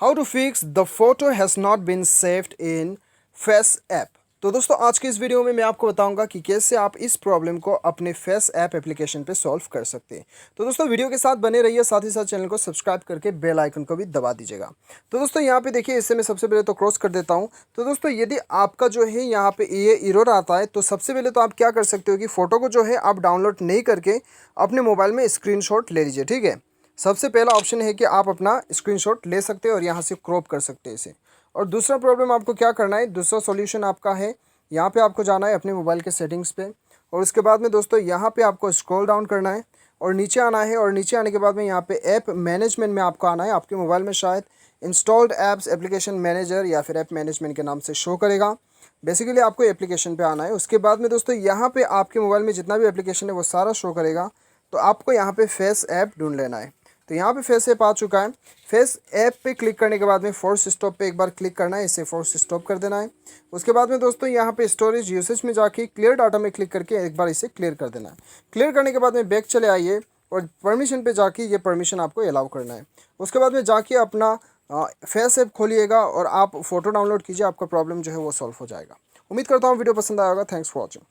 How to fix the photo has not been saved in face app. तो दोस्तों आज की इस वीडियो में मैं आपको बताऊंगा कि कैसे आप इस प्रॉब्लम को अपने फेस ऐप एप्लीकेशन पे सॉल्व कर सकते हैं। तो दोस्तों वीडियो के साथ बने रहिए, साथ ही साथ चैनल को सब्सक्राइब करके बेल आइकन को भी दबा दीजिएगा। तो दोस्तों यहाँ पे देखिए, इससे मैं सबसे पहले तो क्रॉस कर देता हूँ। तो दोस्तों यदि आपका जो है यहाँ पे ये एरर आता है तो सबसे पहले तो आप क्या कर सकते हो कि फ़ोटो को जो है आप डाउनलोड नहीं करके अपने मोबाइल में स्क्रीनशॉट ले लीजिए। ठीक है, सबसे पहला ऑप्शन है कि आप अपना स्क्रीनशॉट ले सकते हैं और यहाँ से क्रॉप कर सकते हैं इसे। और दूसरा प्रॉब्लम आपको क्या करना है, दूसरा सॉल्यूशन आपका है, यहाँ पे आपको जाना है अपने मोबाइल के सेटिंग्स पे और उसके बाद में दोस्तों यहाँ पे आपको स्क्रॉल डाउन करना है और नीचे आना है। और नीचे आने के बाद में यहाँ पे ऐप मैनेजमेंट में आपको आना है। आपके मोबाइल में शायद इंस्टॉल्ड ऐप्स एप्लीकेशन मैनेजर या फिर ऐप मैनेजमेंट के नाम से शो करेगा। बेसिकली आपको एप्लीकेशन पे आना है। उसके बाद में दोस्तों यहाँ पे आपके मोबाइल में जितना भी एप्लीकेशन है वो सारा शो करेगा। तो आपको यहाँ पे फेस ऐप ढूंढ लेना है। तो यहाँ पे फेस ऐप आ चुका है। फेस ऐप पे क्लिक करने के बाद में फोर्स स्टॉप पे एक बार क्लिक करना है, इसे फोर्स स्टॉप कर देना है। उसके बाद में दोस्तों यहाँ पे स्टोरेज यूसेज में जाके क्लियर डाटा में क्लिक करके एक बार इसे क्लियर कर देना है। क्लियर करने के बाद में बैक चले आइए और परमिशन पे जाके ये परमिशन आपको अलाउ करना है। उसके बाद में जाके अपना फेस ऐप खोलिएगा और आप फोटो डाउनलोड कीजिए, आपका प्रॉब्लम जो है वो सॉल्व हो जाएगा। उम्मीद करता हूँ वीडियो पसंद आएगा। Thanks for watching.